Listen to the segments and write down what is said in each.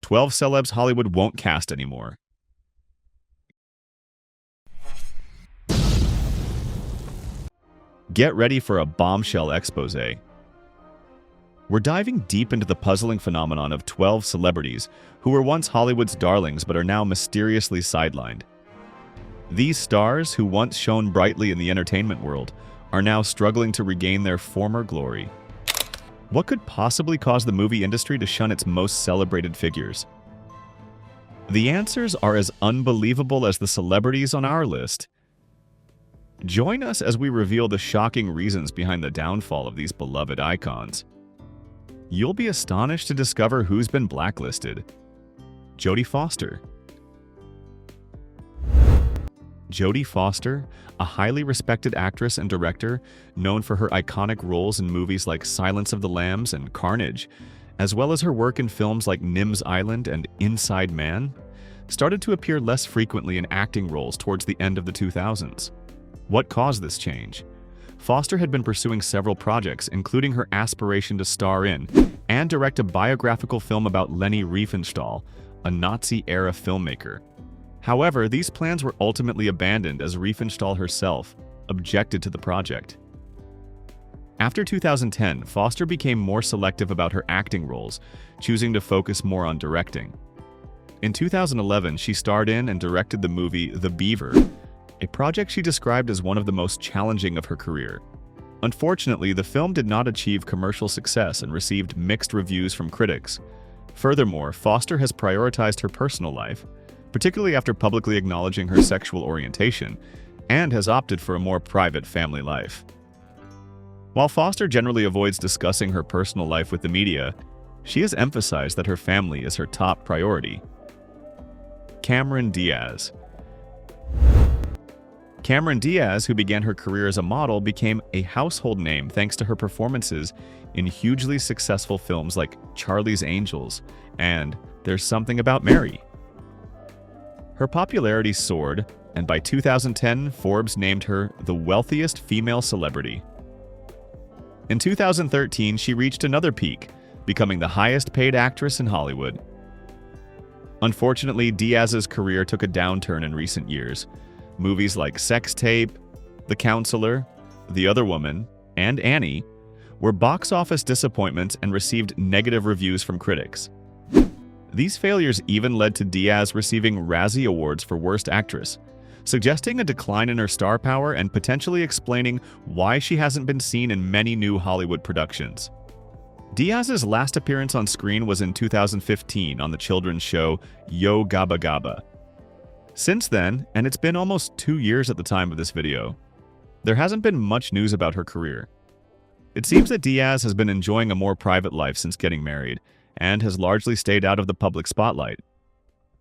12 celebs Hollywood won't cast anymore. Get ready for a bombshell expose. We're diving deep into the puzzling phenomenon of 12 celebrities who were once Hollywood's darlings but are now mysteriously sidelined. These stars, who once shone brightly in the entertainment world, are now struggling to regain their former glory. What could possibly cause the movie industry to shun its most celebrated figures? The answers are as unbelievable as the celebrities on our list. Join us as we reveal the shocking reasons behind the downfall of these beloved icons. You'll be astonished to discover who's been blacklisted. Jodie Foster. Jodie Foster, a highly respected actress and director known for her iconic roles in movies like Silence of the Lambs and Carnage, as well as her work in films like Nim's Island and Inside Man, started to appear less frequently in acting roles towards the end of the 2000s. What caused this change? Foster had been pursuing several projects, including her aspiration to star in and direct a biographical film about Leni Riefenstahl, a Nazi-era filmmaker. However, these plans were ultimately abandoned as Riefenstahl herself objected to the project. After 2010, Foster became more selective about her acting roles, choosing to focus more on directing. In 2011, she starred in and directed the movie The Beaver, a project she described as one of the most challenging of her career. Unfortunately, the film did not achieve commercial success and received mixed reviews from critics. Furthermore, Foster has prioritized her personal life, particularly after publicly acknowledging her sexual orientation, and has opted for a more private family life. While Foster generally avoids discussing her personal life with the media, she has emphasized that her family is her top priority. Cameron Diaz. Cameron Diaz, who began her career as a model, became a household name thanks to her performances in hugely successful films like Charlie's Angels and There's Something About Mary. Her popularity soared, and by 2010, Forbes named her the wealthiest female celebrity. In 2013, she reached another peak, becoming the highest-paid actress in Hollywood. Unfortunately, Diaz's career took a downturn in recent years. Movies like Sex Tape, The Counselor, The Other Woman, and Annie were box office disappointments and received negative reviews from critics. These failures even led to Diaz receiving Razzie Awards for Worst Actress, suggesting a decline in her star power and potentially explaining why she hasn't been seen in many new Hollywood productions. Diaz's last appearance on screen was in 2015 on the children's show Yo Gabba Gabba. Since then, and it's been almost 2 years at the time of this video, there hasn't been much news about her career. It seems that Diaz has been enjoying a more private life since getting married, and has largely stayed out of the public spotlight.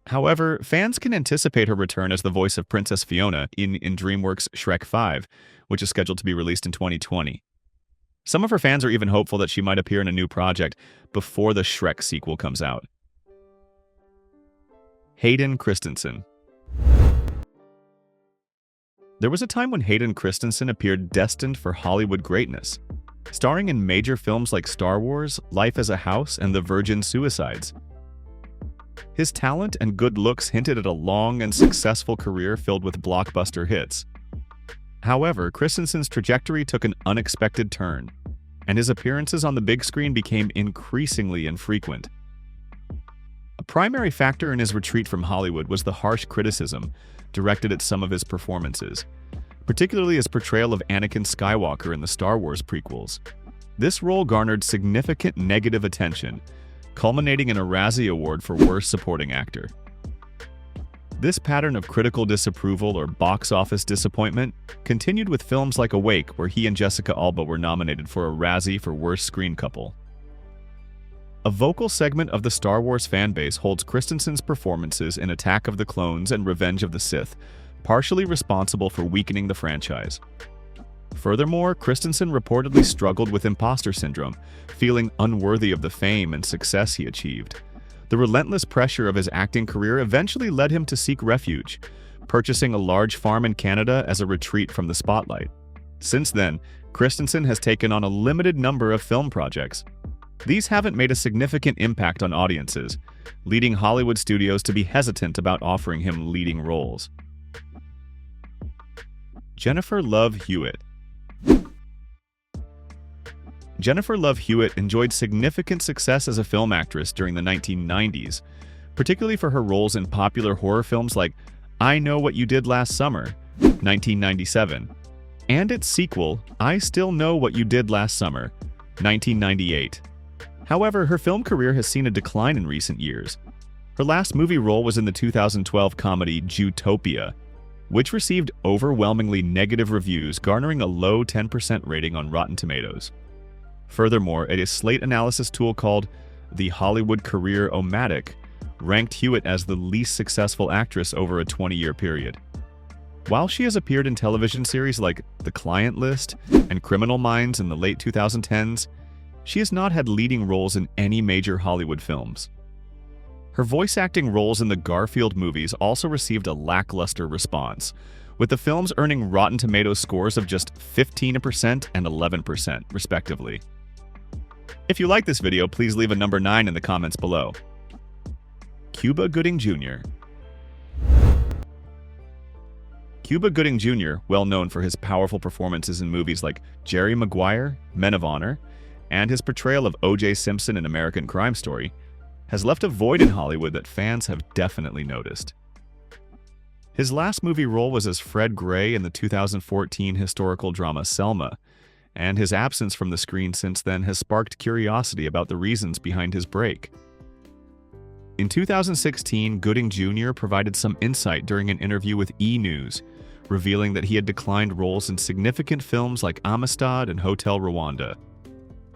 However, fans can anticipate her return as the voice of Princess Fiona in DreamWorks' Shrek 5, which is scheduled to be released in 2020. Some of her fans are even hopeful that she might appear in a new project before the Shrek sequel comes out. Hayden Christensen. There was a time when Hayden Christensen appeared destined for Hollywood greatness, starring in major films like Star Wars, Life as a House, and The Virgin Suicides. His talent and good looks hinted at a long and successful career filled with blockbuster hits. However, Christensen's trajectory took an unexpected turn, and his appearances on the big screen became increasingly infrequent. A primary factor in his retreat from Hollywood was the harsh criticism directed at some of his performances, particularly his portrayal of Anakin Skywalker in the Star Wars prequels. This role garnered significant negative attention, culminating in a Razzie Award for Worst Supporting Actor. This pattern of critical disapproval or box office disappointment continued with films like Awake, where he and Jessica Alba were nominated for a Razzie for Worst Screen Couple. A vocal segment of the Star Wars fanbase holds Christensen's performances in Attack of the Clones and Revenge of the Sith partially responsible for weakening the franchise. Furthermore, Christensen reportedly struggled with imposter syndrome, feeling unworthy of the fame and success he achieved. The relentless pressure of his acting career eventually led him to seek refuge, purchasing a large farm in Canada as a retreat from the spotlight. Since then, Christensen has taken on a limited number of film projects. These haven't made a significant impact on audiences, leading Hollywood studios to be hesitant about offering him leading roles. Jennifer Love Hewitt. Jennifer Love Hewitt enjoyed significant success as a film actress during the 1990s, particularly for her roles in popular horror films like I Know What You Did Last Summer, 1997, and its sequel, I Still Know What You Did Last Summer, 1998. However, her film career has seen a decline in recent years. Her last movie role was in the 2012 comedy Zootopia, which received overwhelmingly negative reviews, garnering a low 10% rating on Rotten Tomatoes. Furthermore, a Slate analysis tool called the Hollywood Career-O-Matic ranked Hewitt as the least successful actress over a 20-year period. While she has appeared in television series like The Client List and Criminal Minds in the late 2010s, she has not had leading roles in any major Hollywood films. Her voice acting roles in the Garfield movies also received a lackluster response, with the films earning Rotten Tomatoes scores of just 15% and 11%, respectively. If you like this video, please leave a number 9 in the comments below. Cuba Gooding Jr. Cuba Gooding Jr., well known for his powerful performances in movies like Jerry Maguire, Men of Honor, and his portrayal of O.J. Simpson in American Crime Story, has left a void in Hollywood that fans have definitely noticed. His last movie role was as Fred Gray in the 2014 historical drama Selma, and his absence from the screen since then has sparked curiosity about the reasons behind his break. In 2016, Gooding Jr. provided some insight during an interview with E! News, revealing that he had declined roles in significant films like Amistad and Hotel Rwanda.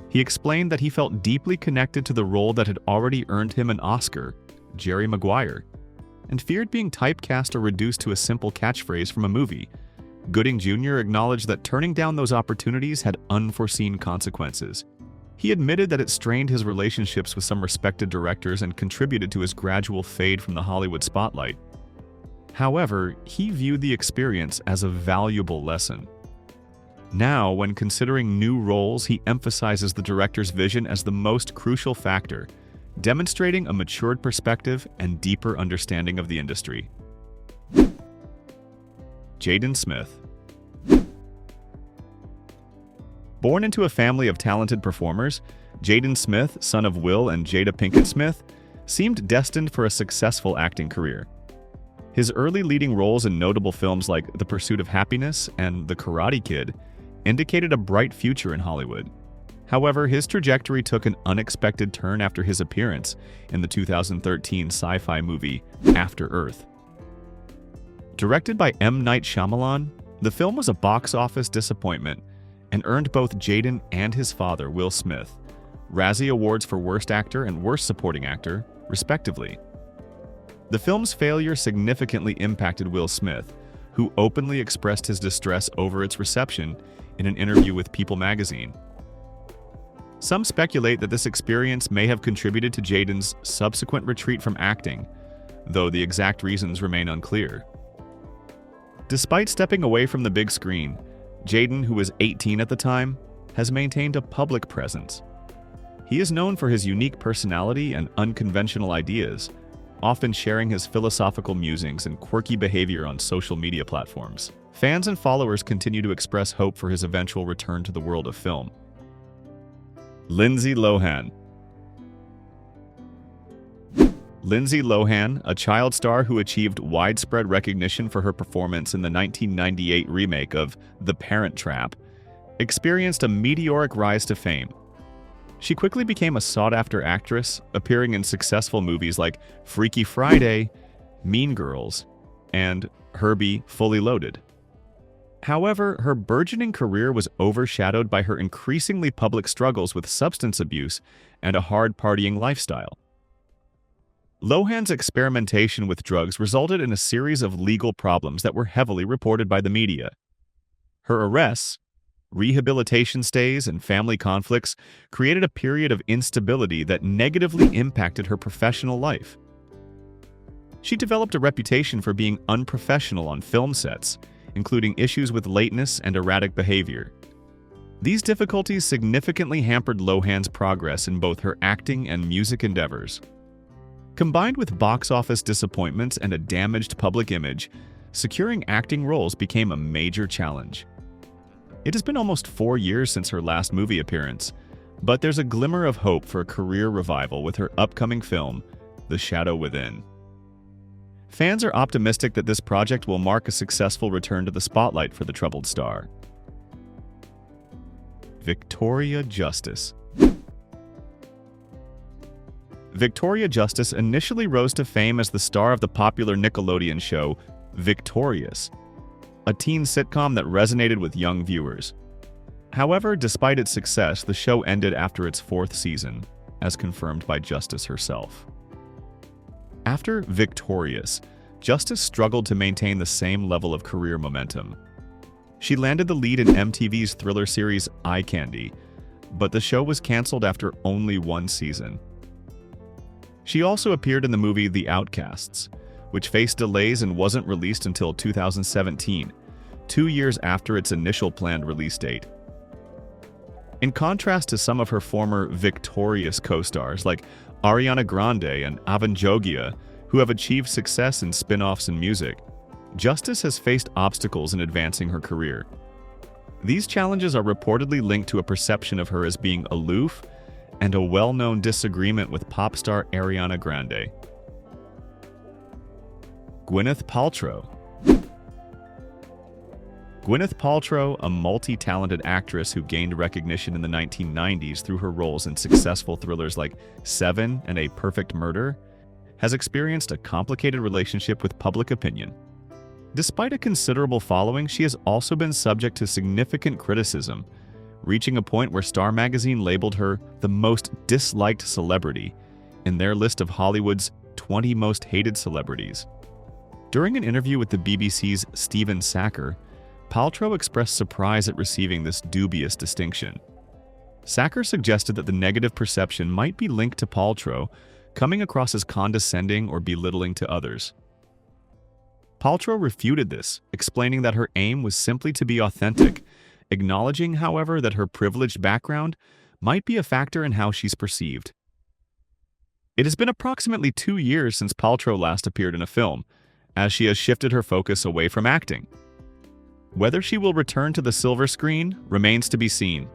He explained that he felt deeply connected to the role that had already earned him an Oscar, Jerry Maguire, and feared being typecast or reduced to a simple catchphrase from a movie. Gooding Jr. acknowledged that turning down those opportunities had unforeseen consequences. He admitted that it strained his relationships with some respected directors and contributed to his gradual fade from the Hollywood spotlight. However, he viewed the experience as a valuable lesson. Now, when considering new roles, he emphasizes the director's vision as the most crucial factor, demonstrating a matured perspective and deeper understanding of the industry. Jaden Smith. Born into a family of talented performers, Jaden Smith, son of Will and Jada Pinkett Smith, seemed destined for a successful acting career. His early leading roles in notable films like The Pursuit of Happiness and The Karate Kid indicated a bright future in Hollywood. However, his trajectory took an unexpected turn after his appearance in the 2013 sci-fi movie After Earth. Directed by M. Night Shyamalan, the film was a box office disappointment and earned both Jaden and his father, Will Smith, Razzie Awards for Worst Actor and Worst Supporting Actor, respectively. The film's failure significantly impacted Will Smith, who openly expressed his distress over its reception in an interview with People magazine. Some speculate that this experience may have contributed to Jaden's subsequent retreat from acting, though the exact reasons remain unclear. Despite stepping away from the big screen, Jaden, who was 18 at the time, has maintained a public presence. He is known for his unique personality and unconventional ideas, often sharing his philosophical musings and quirky behavior on social media platforms. Fans and followers continue to express hope for his eventual return to the world of film. Lindsay Lohan. Lindsay Lohan, a child star who achieved widespread recognition for her performance in the 1998 remake of The Parent Trap, experienced a meteoric rise to fame. She quickly became a sought-after actress, appearing in successful movies like Freaky Friday, Mean Girls, and Herbie Fully Loaded. However, her burgeoning career was overshadowed by her increasingly public struggles with substance abuse and a hard partying lifestyle. Lohan's experimentation with drugs resulted in a series of legal problems that were heavily reported by the media. Her arrests, rehabilitation stays, and family conflicts created a period of instability that negatively impacted her professional life. She developed a reputation for being unprofessional on film sets, including issues with lateness and erratic behavior. These difficulties significantly hampered Lohan's progress in both her acting and music endeavors. Combined with box office disappointments and a damaged public image, securing acting roles became a major challenge. It has been almost 4 years since her last movie appearance, but there's a glimmer of hope for a career revival with her upcoming film, The Shadow Within. Fans are optimistic that this project will mark a successful return to the spotlight for the troubled star. Victoria Justice. Victoria Justice initially rose to fame as the star of the popular Nickelodeon show Victorious, a teen sitcom that resonated with young viewers. However, despite its success, the show ended after its 4th season, as confirmed by Justice herself. After Victorious, Justice struggled to maintain the same level of career momentum. She landed the lead in MTV's thriller series Eye Candy, but the show was canceled after only 1 season. She also appeared in the movie The Outcasts, which faced delays and wasn't released until 2017, 2 years after its initial planned release date. In contrast to some of her former Victorious co-stars like Ariana Grande and Avanjogia, who have achieved success in spin-offs and music, Justice has faced obstacles in advancing her career. These challenges are reportedly linked to a perception of her as being aloof and a well-known disagreement with pop star Ariana Grande. Gwyneth Paltrow. Gwyneth Paltrow, a multi-talented actress who gained recognition in the 1990s through her roles in successful thrillers like Seven and A Perfect Murder, has experienced a complicated relationship with public opinion. Despite a considerable following, she has also been subject to significant criticism, reaching a point where Star Magazine labeled her the most disliked celebrity in their list of Hollywood's 20 most hated celebrities. During an interview with the BBC's Stephen Sacker, Paltrow expressed surprise at receiving this dubious distinction. Sacker suggested that the negative perception might be linked to Paltrow coming across as condescending or belittling to others. Paltrow refuted this, explaining that her aim was simply to be authentic, acknowledging, however, that her privileged background might be a factor in how she's perceived. It has been approximately 2 years since Paltrow last appeared in a film, as she has shifted her focus away from acting. Whether she will return to the silver screen remains to be seen.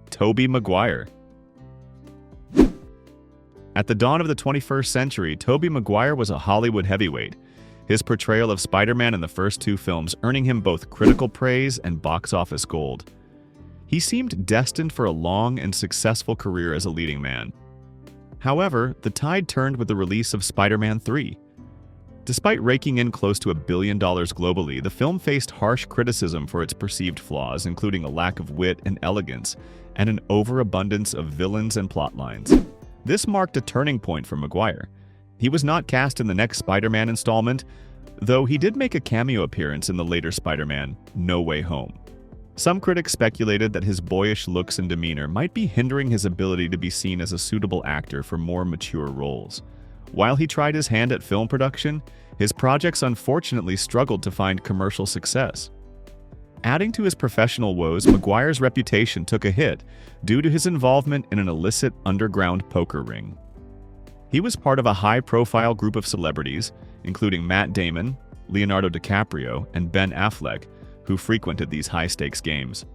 Toby Maguire. At the dawn of the 21st century, Toby Maguire was a Hollywood heavyweight, his portrayal of Spider-Man in the first 2 films earning him both critical praise and box office gold. He seemed destined for a long and successful career as a leading man. However, the tide turned with the release of Spider-Man 3. Despite raking in close to $1 billion globally, the film faced harsh criticism for its perceived flaws, including a lack of wit and elegance, and an overabundance of villains and plot lines. This marked a turning point for Maguire. He was not cast in the next Spider-Man installment, though he did make a cameo appearance in the later Spider-Man, No Way Home. Some critics speculated that his boyish looks and demeanor might be hindering his ability to be seen as a suitable actor for more mature roles. While he tried his hand at film production, his projects unfortunately struggled to find commercial success. Adding to his professional woes, Maguire's reputation took a hit due to his involvement in an illicit underground poker ring. He was part of a high-profile group of celebrities, including Matt Damon, Leonardo DiCaprio, and Ben Affleck, who frequented these high-stakes games.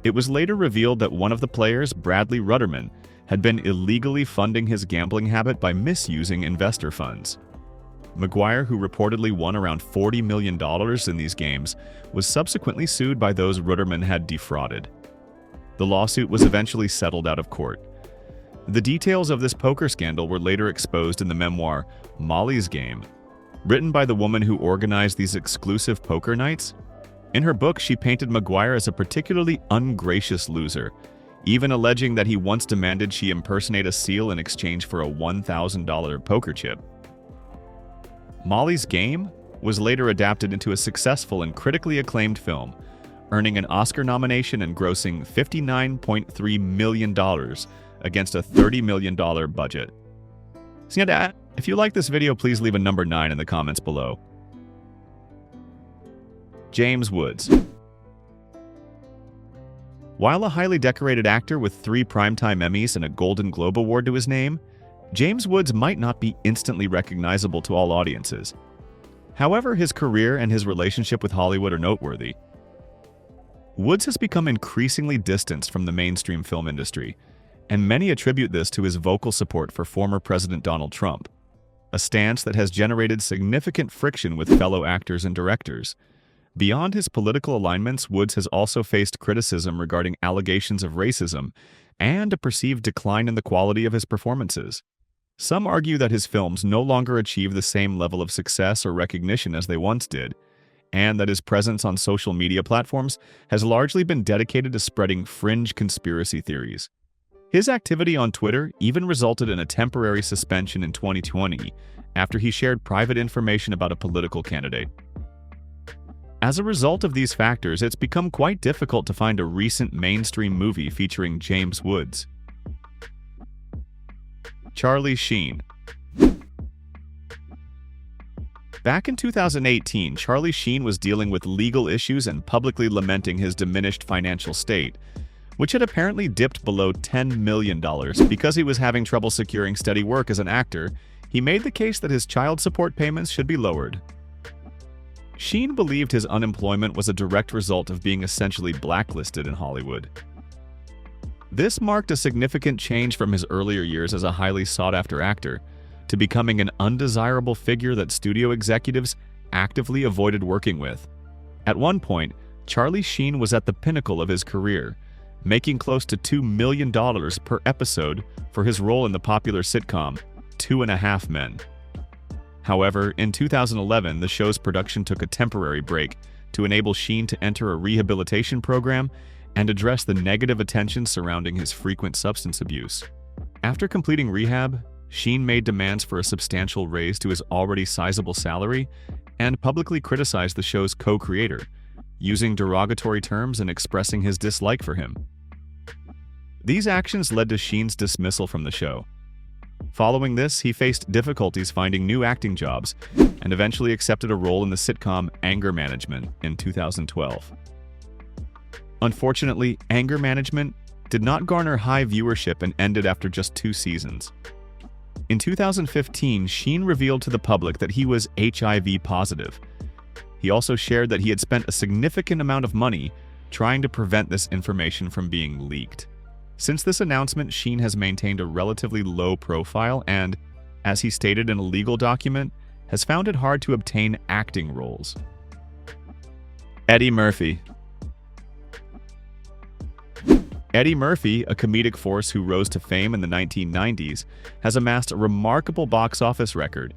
It was later revealed that one of the players, Bradley Rudderman, had been illegally funding his gambling habit by misusing investor funds. Maguire, who reportedly won around $40 million in these games, was subsequently sued by those Rudderman had defrauded. The lawsuit was eventually settled out of court. The details of this poker scandal were later exposed in the memoir Molly's Game, written by the woman who organized these exclusive poker nights. In her book, she painted Maguire as a particularly ungracious loser, even alleging that he once demanded she impersonate a seal in exchange for a $1,000 poker chip. Molly's Game was later adapted into a successful and critically acclaimed film, earning an Oscar nomination and grossing $59.3 million against a $30 million budget. So yeah, if you like this video, please leave a number 9 in the comments below. James Woods. While a highly decorated actor with 3 Primetime Emmys and a Golden Globe Award to his name, James Woods might not be instantly recognizable to all audiences. However, his career and his relationship with Hollywood are noteworthy. Woods has become increasingly distanced from the mainstream film industry, and many attribute this to his vocal support for former President Donald Trump, a stance that has generated significant friction with fellow actors and directors. Beyond his political alignments, Woods has also faced criticism regarding allegations of racism and a perceived decline in the quality of his performances. Some argue that his films no longer achieve the same level of success or recognition as they once did, and that his presence on social media platforms has largely been dedicated to spreading fringe conspiracy theories. His activity on Twitter even resulted in a temporary suspension in 2020 after he shared private information about a political candidate. As a result of these factors, it's become quite difficult to find a recent mainstream movie featuring James Woods. Charlie Sheen. Back in 2018, Charlie Sheen was dealing with legal issues and publicly lamenting his diminished financial state, which had apparently dipped below $10 million. Because he was having trouble securing steady work as an actor, he made the case that his child support payments should be lowered. Sheen believed his unemployment was a direct result of being essentially blacklisted in Hollywood. This marked a significant change from his earlier years as a highly sought-after actor to becoming an undesirable figure that studio executives actively avoided working with. At one point, Charlie Sheen was at the pinnacle of his career, making close to $2 million per episode for his role in the popular sitcom 2.5 Men. However, in 2011, the show's production took a temporary break to enable Sheen to enter a rehabilitation program and address the negative attention surrounding his frequent substance abuse. After completing rehab, Sheen made demands for a substantial raise to his already sizable salary and publicly criticized the show's co-creator, using derogatory terms and expressing his dislike for him. These actions led to Sheen's dismissal from the show. Following this, he faced difficulties finding new acting jobs and eventually accepted a role in the sitcom Anger Management in 2012. Unfortunately, Anger Management did not garner high viewership and ended after just 2 seasons. In 2015, Sheen revealed to the public that he was HIV positive. He also shared that he had spent a significant amount of money trying to prevent this information from being leaked. Since this announcement, Sheen has maintained a relatively low profile and, as he stated in a legal document, has found it hard to obtain acting roles. Eddie Murphy. Eddie Murphy, a comedic force who rose to fame in the 1990s, has amassed a remarkable box office record,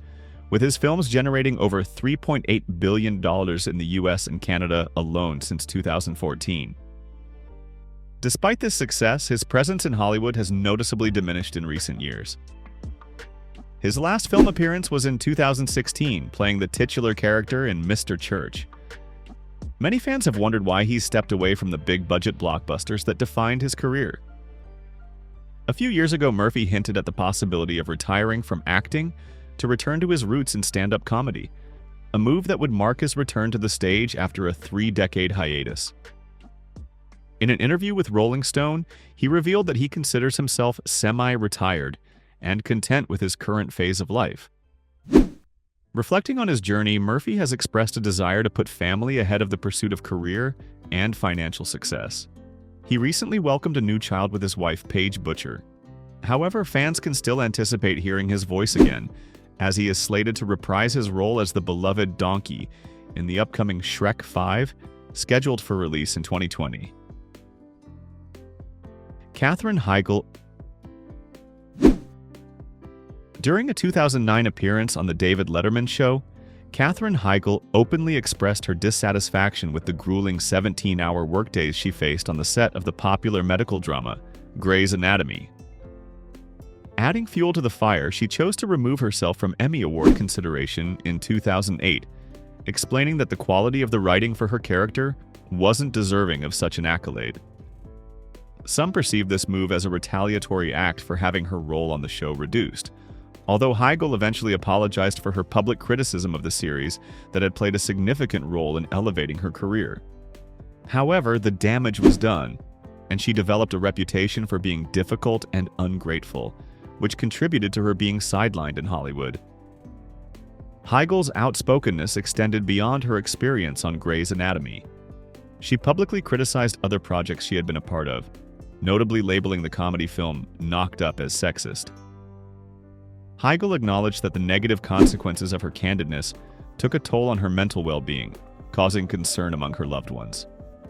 with his films generating over $3.8 billion in the US and Canada alone since 2014. Despite this success, his presence in Hollywood has noticeably diminished in recent years. His last film appearance was in 2016, playing the titular character in Mr. Church. Many fans have wondered why he stepped away from the big-budget blockbusters that defined his career. A few years ago, Murphy hinted at the possibility of retiring from acting to return to his roots in stand-up comedy, a move that would mark his return to the stage after a 3-decade hiatus. In an interview with Rolling Stone, he revealed that he considers himself semi-retired and content with his current phase of life. Reflecting on his journey, Murphy has expressed a desire to put family ahead of the pursuit of career and financial success. He recently welcomed a new child with his wife, Paige Butcher. However, fans can still anticipate hearing his voice again, as he is slated to reprise his role as the beloved donkey in the upcoming Shrek 5, scheduled for release in 2020. Katherine Heigl. During a 2009 appearance on The David Letterman Show, Katherine Heigl openly expressed her dissatisfaction with the grueling 17-hour workdays she faced on the set of the popular medical drama, Grey's Anatomy. Adding fuel to the fire, she chose to remove herself from Emmy Award consideration in 2008, explaining that the quality of the writing for her character wasn't deserving of such an accolade. Some perceive this move as a retaliatory act for having her role on the show reduced, although Heigl eventually apologized for her public criticism of the series that had played a significant role in elevating her career. However, the damage was done. and she developed a reputation for being difficult and ungrateful, which contributed to her being sidelined in Hollywood. Heigl's outspokenness extended beyond her experience on Grey's Anatomy. She publicly criticized other projects she had been a part of, notably labeling the comedy film Knocked Up as sexist. Heigl acknowledged that the negative consequences of her candidness took a toll on her mental well-being, causing concern among her loved ones.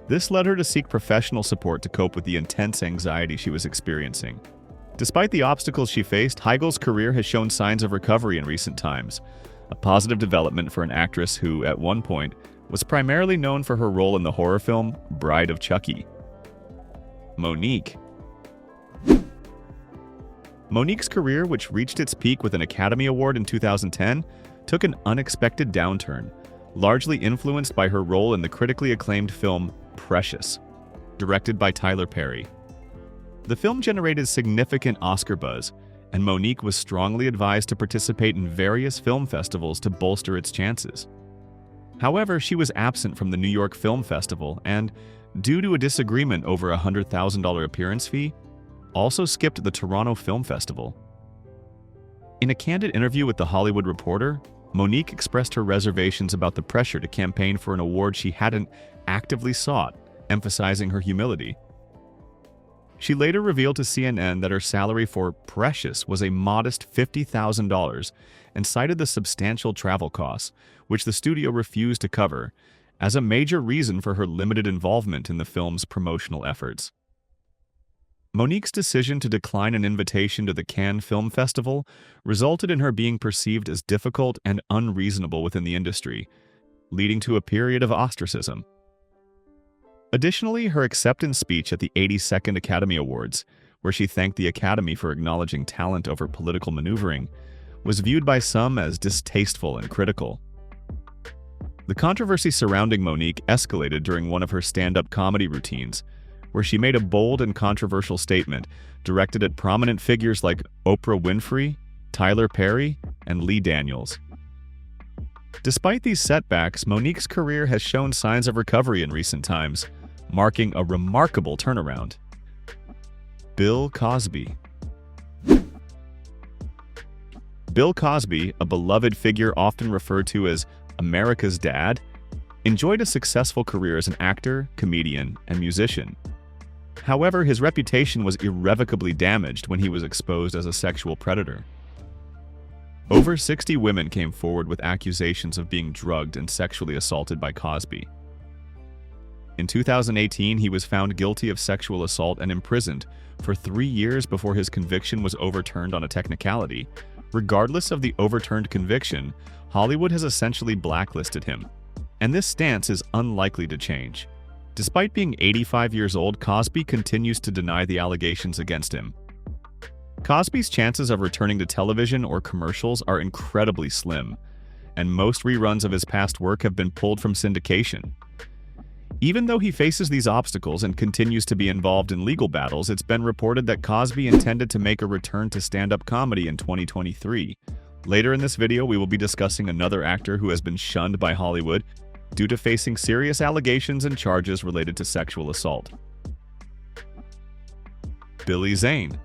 This led her to seek professional support to cope with the intense anxiety she was experiencing. Despite the obstacles she faced, Heigl's career has shown signs of recovery in recent times, a positive development for an actress who, at one point, was primarily known for her role in the horror film Bride of Chucky. Mo'Nique. Mo'Nique's career, which reached its peak with an Academy Award in 2010, took an unexpected downturn, largely influenced by her role in the critically acclaimed film Precious, directed by Tyler Perry. The film generated significant Oscar buzz, and Mo'Nique was strongly advised to participate in various film festivals to bolster its chances. However, she was absent from the New York Film Festival and, due to a disagreement over a $100,000 appearance fee, also skipped the Toronto Film Festival. In a candid interview with The Hollywood Reporter, Mo'Nique expressed her reservations about the pressure to campaign for an award she hadn't actively sought, emphasizing her humility. She later revealed to CNN that her salary for Precious was a modest $50,000 and cited the substantial travel costs, which the studio refused to cover, as a major reason for her limited involvement in the film's promotional efforts. Mo'Nique's decision to decline an invitation to the Cannes Film Festival resulted in her being perceived as difficult and unreasonable within the industry, leading to a period of ostracism. Additionally, her acceptance speech at the 82nd Academy Awards, where she thanked the Academy for acknowledging talent over political maneuvering, was viewed by some as distasteful and critical. The controversy surrounding Mo'Nique escalated during one of her stand-up comedy routines, where she made a bold and controversial statement directed at prominent figures like Oprah Winfrey, Tyler Perry, and Lee Daniels. Despite these setbacks, Mo'Nique's career has shown signs of recovery in recent times, marking a remarkable turnaround. Bill Cosby. Bill Cosby, a beloved figure often referred to as America's Dad, enjoyed a successful career as an actor, comedian, and musician. However, his reputation was irrevocably damaged when he was exposed as a sexual predator. Over 60 women came forward with accusations of being drugged and sexually assaulted by Cosby. In 2018, he was found guilty of sexual assault and imprisoned for 3 years before his conviction was overturned on a technicality. Regardless of the overturned conviction, Hollywood has essentially blacklisted him, and this stance is unlikely to change. Despite being 85 years old, Cosby continues to deny the allegations against him. Cosby's chances of returning to television or commercials are incredibly slim, and most reruns of his past work have been pulled from syndication. Even though he faces these obstacles and continues to be involved in legal battles, it's been reported that Cosby intended to make a return to stand-up comedy in 2023. Later in this video, we will be discussing another actor who has been shunned by Hollywood due to facing serious allegations and charges related to sexual assault. Billy Zane.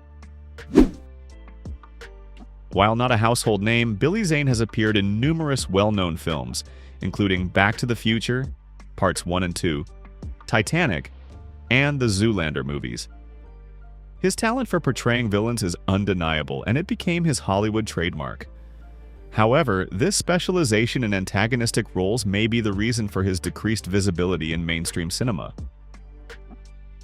While not a household name, Billy Zane has appeared in numerous well-known films, including Back to the Future, Parts 1 and 2, Titanic, and the Zoolander movies. His talent for portraying villains is undeniable, and it became his Hollywood trademark. However, this specialization in antagonistic roles may be the reason for his decreased visibility in mainstream cinema.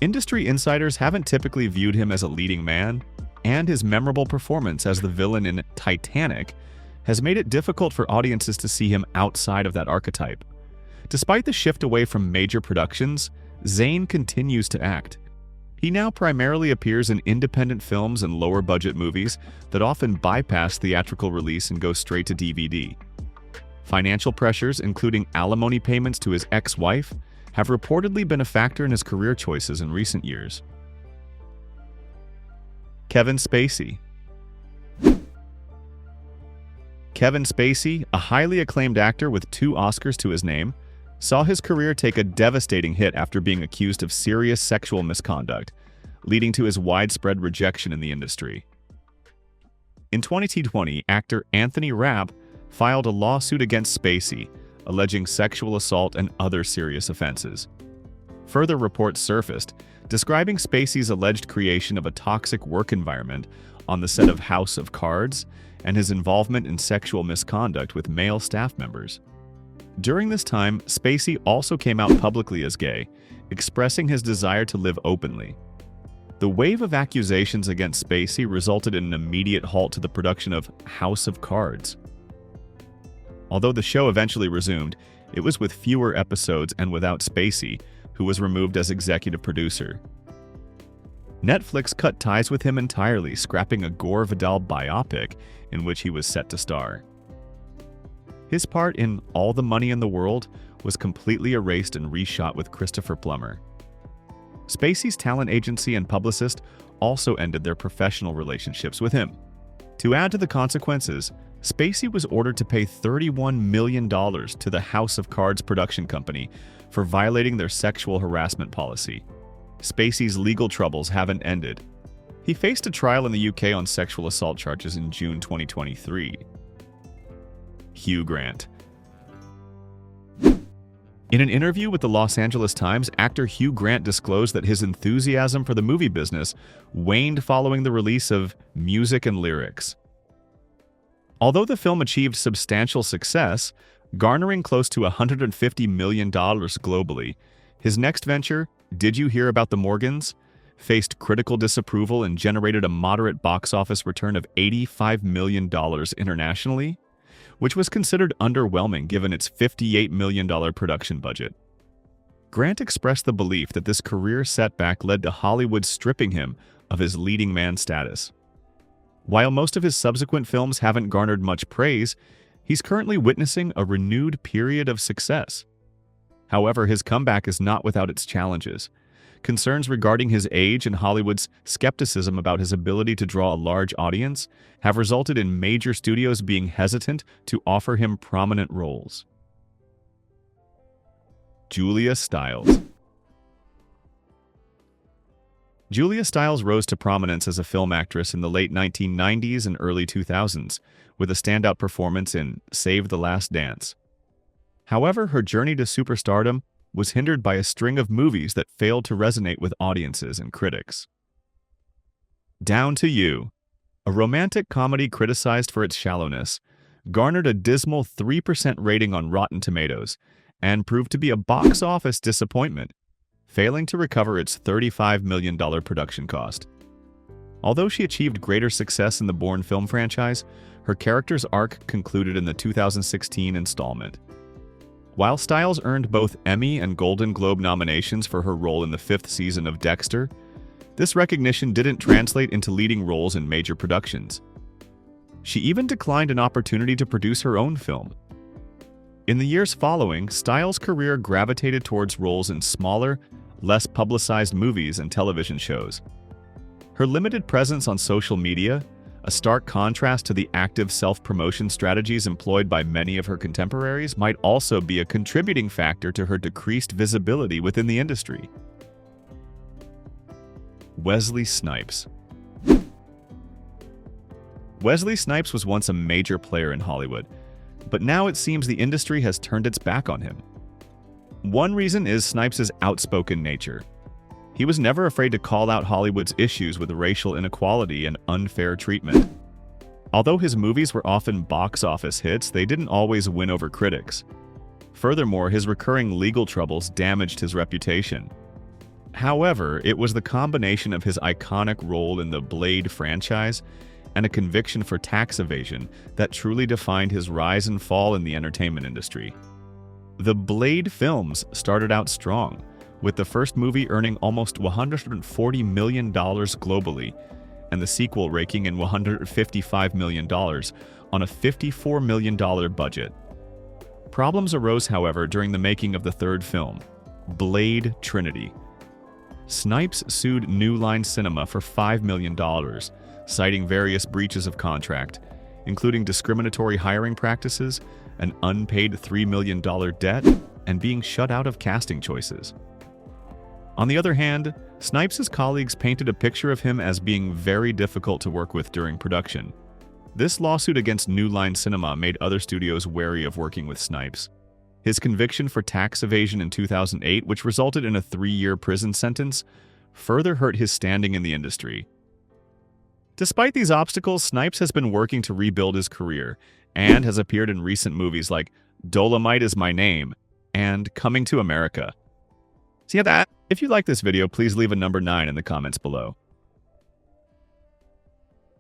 Industry insiders haven't typically viewed him as a leading man, and his memorable performance as the villain in Titanic has made it difficult for audiences to see him outside of that archetype. Despite the shift away from major productions, Zane continues to act. He now primarily appears in independent films and lower-budget movies that often bypass theatrical release and go straight to DVD. Financial pressures, including alimony payments to his ex-wife, have reportedly been a factor in his career choices in recent years. Kevin Spacey. Kevin Spacey, a highly acclaimed actor with 2 Oscars to his name, saw his career take a devastating hit after being accused of serious sexual misconduct, leading to his widespread rejection in the industry. In 2020, actor Anthony Rapp filed a lawsuit against Spacey, alleging sexual assault and other serious offenses. Further reports surfaced, describing Spacey's alleged creation of a toxic work environment on the set of House of Cards and his involvement in sexual misconduct with male staff members. During this time, Spacey also came out publicly as gay, expressing his desire to live openly. The wave of accusations against Spacey resulted in an immediate halt to the production of House of Cards. Although the show eventually resumed, it was with fewer episodes and without Spacey, who was removed as executive producer. Netflix cut ties with him entirely, scrapping a Gore Vidal biopic in which he was set to star. His part in All the Money in the World was completely erased and reshot with Christopher Plummer. Spacey's talent agency and publicist also ended their professional relationships with him. To add to the consequences, Spacey was ordered to pay $31 million to the House of Cards production company for violating their sexual harassment policy. Spacey's legal troubles haven't ended. He faced a trial in the UK on sexual assault charges in June 2023. Hugh Grant. In an interview with the Los Angeles Times, actor Hugh Grant disclosed that his enthusiasm for the movie business waned following the release of Music and Lyrics. Although the film achieved substantial success, garnering close to $150 million globally, his next venture, Did You Hear About the Morgans?, faced critical disapproval and generated a moderate box office return of $85 million internationally, which was considered underwhelming given its $58 million production budget. Grant expressed the belief that this career setback led to Hollywood stripping him of his leading man status. While most of his subsequent films haven't garnered much praise, he's currently witnessing a renewed period of success. However, his comeback is not without its challenges. Concerns regarding his age and Hollywood's skepticism about his ability to draw a large audience have resulted in major studios being hesitant to offer him prominent roles. Julia Stiles. Julia Stiles rose to prominence as a film actress in the late 1990s and early 2000s, with a standout performance in Save the Last Dance. However, her journey to superstardom was hindered by a string of movies that failed to resonate with audiences and critics. Down to You, a romantic comedy criticized for its shallowness, garnered a dismal 3% rating on Rotten Tomatoes and proved to be a box office disappointment, failing to recover its $35 million production cost. Although she achieved greater success in the Bourne film franchise, her character's arc concluded in the 2016 installment. While Stiles earned both Emmy and Golden Globe nominations for her role in the 5th season of Dexter, this recognition didn't translate into leading roles in major productions. She even declined an opportunity to produce her own film. In the years following, Stiles' career gravitated towards roles in smaller, less publicized movies and television shows. Her limited presence on social media, a stark contrast to the active self-promotion strategies employed by many of her contemporaries, might also be a contributing factor to her decreased visibility within the industry. Wesley Snipes. Wesley Snipes was once a major player in Hollywood, but now it seems the industry has turned its back on him. One reason is Snipes' outspoken nature. He was never afraid to call out Hollywood's issues with racial inequality and unfair treatment. Although his movies were often box office hits, they didn't always win over critics. Furthermore, his recurring legal troubles damaged his reputation. However, it was the combination of his iconic role in the Blade franchise and a conviction for tax evasion that truly defined his rise and fall in the entertainment industry. The Blade films started out strong, with the first movie earning almost $140 million globally, and the sequel raking in $155 million on a $54 million budget. Problems arose, however, during the making of the third film, Blade Trinity. Snipes sued New Line Cinema for $5 million, citing various breaches of contract, including discriminatory hiring practices, an unpaid $3 million debt, and being shut out of casting choices. On the other hand, Snipes' colleagues painted a picture of him as being very difficult to work with during production. This lawsuit against New Line Cinema made other studios wary of working with Snipes. His conviction for tax evasion in 2008, which resulted in a 3-year prison sentence, further hurt his standing in the industry. Despite these obstacles, Snipes has been working to rebuild his career and has appeared in recent movies like Dolomite Is My Name and Coming to America. So yeah, if you like this video, please leave a number 9 in the comments below.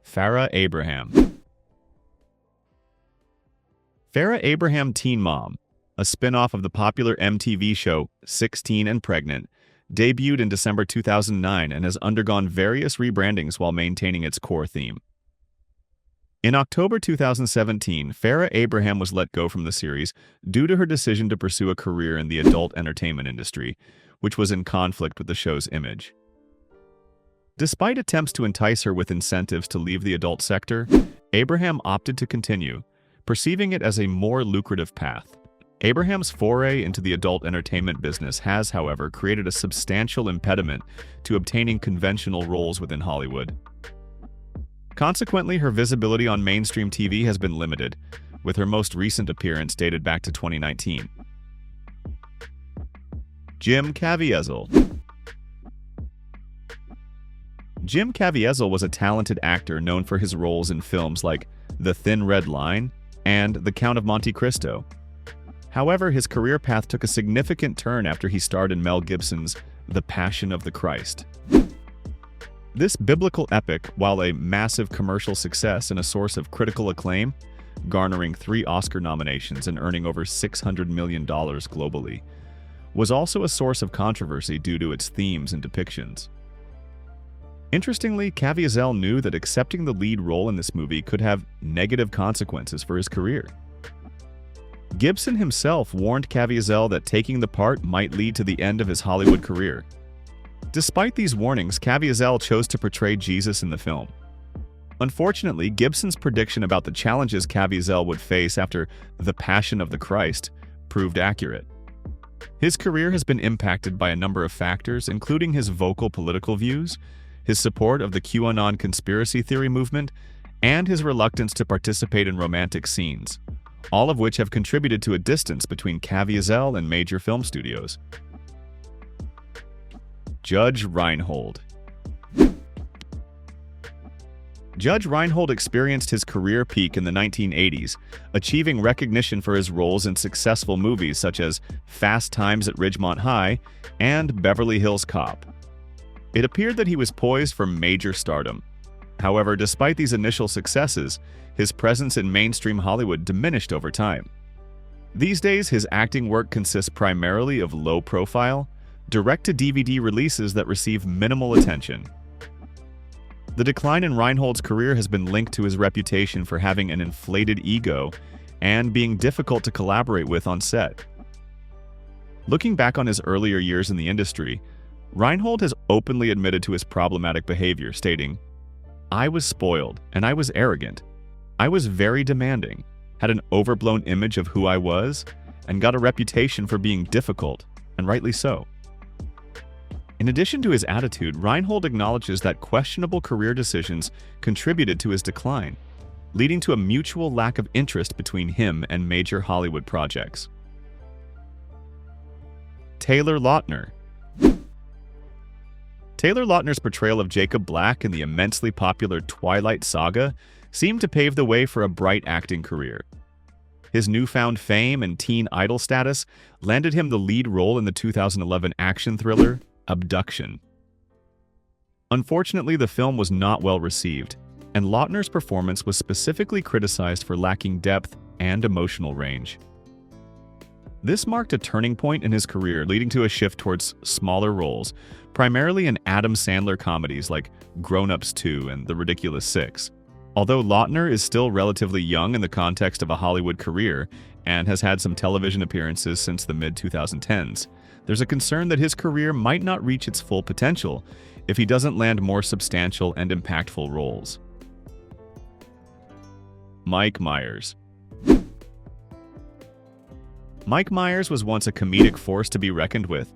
Farah Abraham. Farah Abraham Teen Mom, a spin-off of the popular MTV show 16 and Pregnant, debuted in December 2009 and has undergone various rebrandings while maintaining its core theme. In October 2017, Farah Abraham was let go from the series due to her decision to pursue a career in the adult entertainment industry, which was in conflict with the show's image. Despite attempts to entice her with incentives to leave the adult sector, Abraham opted to continue, perceiving it as a more lucrative path. Abraham's foray into the adult entertainment business has, however, created a substantial impediment to obtaining conventional roles within Hollywood. Consequently, her visibility on mainstream TV has been limited, with her most recent appearance dated back to 2019. Jim Caviezel. Jim Caviezel was a talented actor known for his roles in films like The Thin Red Line and The Count of Monte Cristo. However, his career path took a significant turn after he starred in Mel Gibson's The Passion of the Christ. This biblical epic, while a massive commercial success and a source of critical acclaim, garnering 3 Oscar nominations and earning over $600 million globally, was also a source of controversy due to its themes and depictions. Interestingly, Caviezel knew that accepting the lead role in this movie could have negative consequences for his career. Gibson himself warned Caviezel that taking the part might lead to the end of his Hollywood career. Despite these warnings, Caviezel chose to portray Jesus in the film. Unfortunately, Gibson's prediction about the challenges Caviezel would face after The Passion of the Christ proved accurate. His career has been impacted by a number of factors, including his vocal political views, his support of the QAnon conspiracy theory movement, and his reluctance to participate in romantic scenes, all of which have contributed to a distance between Caviezel and major film studios. Judge Reinhold. Judge Reinhold experienced his career peak in the 1980s, achieving recognition for his roles in successful movies such as Fast Times at Ridgemont High and Beverly Hills Cop. It appeared that he was poised for major stardom. However, despite these initial successes, his presence in mainstream Hollywood diminished over time. These days, his acting work consists primarily of low-profile, direct-to-DVD releases that receive minimal attention. The decline in Reinhold's career has been linked to his reputation for having an inflated ego and being difficult to collaborate with on set. Looking back on his earlier years in the industry, Reinhold has openly admitted to his problematic behavior, stating, "I was spoiled, and I was arrogant. I was very demanding, had an overblown image of who I was, and got a reputation for being difficult, and rightly so." In addition to his attitude, Reinhold acknowledges that questionable career decisions contributed to his decline, leading to a mutual lack of interest between him and major Hollywood projects. Taylor Lautner. Taylor Lautner's portrayal of Jacob Black in the immensely popular Twilight Saga seemed to pave the way for a bright acting career. His newfound fame and teen idol status landed him the lead role in the 2011 action thriller Abduction. Unfortunately, the film was not well received, and Lautner's performance was specifically criticized for lacking depth and emotional range. This marked a turning point in his career, leading to a shift towards smaller roles, primarily in Adam Sandler comedies like Grown Ups 2 and The Ridiculous Six. Although Lautner is still relatively young in the context of a Hollywood career and has had some television appearances since the mid-2010s, there's a concern that his career might not reach its full potential if he doesn't land more substantial and impactful roles. Mike Myers. Mike Myers was once a comedic force to be reckoned with,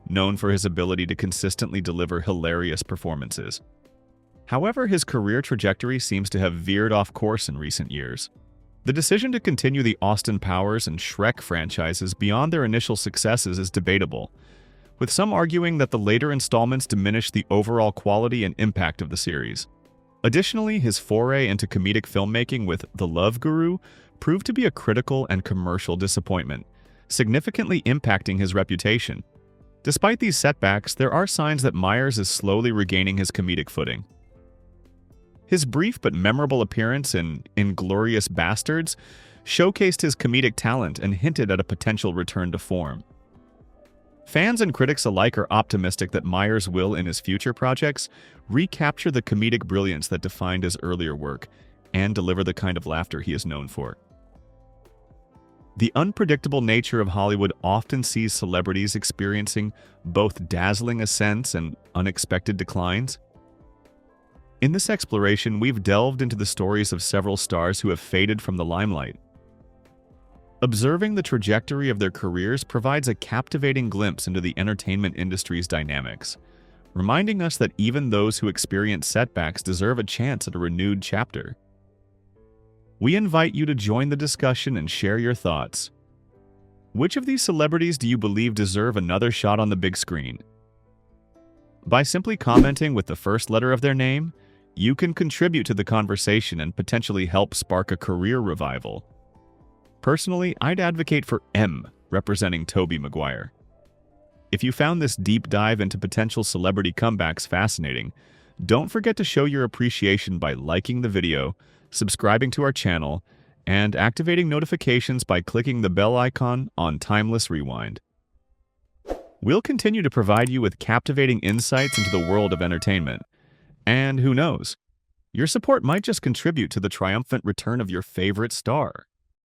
known for his ability to consistently deliver hilarious performances. However, his career trajectory seems to have veered off course in recent years. The decision to continue the Austin Powers and Shrek franchises beyond their initial successes is debatable, with some arguing that the later installments diminish the overall quality and impact of the series. Additionally, his foray into comedic filmmaking with The Love Guru proved to be a critical and commercial disappointment, significantly impacting his reputation. Despite these setbacks, there are signs that Myers is slowly regaining his comedic footing. His brief but memorable appearance in *Inglourious Basterds* showcased his comedic talent and hinted at a potential return to form. Fans and critics alike are optimistic that Myers will, in his future projects, recapture the comedic brilliance that defined his earlier work and deliver the kind of laughter he is known for. The unpredictable nature of Hollywood often sees celebrities experiencing both dazzling ascents and unexpected declines. In this exploration, we've delved into the stories of several stars who have faded from the limelight. Observing the trajectory of their careers provides a captivating glimpse into the entertainment industry's dynamics, reminding us that even those who experience setbacks deserve a chance at a renewed chapter. We invite you to join the discussion and share your thoughts. Which of these celebrities do you believe deserve another shot on the big screen? By simply commenting with the first letter of their name, you can contribute to the conversation and potentially help spark a career revival. Personally, I'd advocate for M, representing Toby Maguire. If you found this deep dive into potential celebrity comebacks fascinating, don't forget to show your appreciation by liking the video, subscribing to our channel, and activating notifications by clicking the bell icon on Timeless Rewind. We'll continue to provide you with captivating insights into the world of entertainment. And who knows, your support might just contribute to the triumphant return of your favorite star.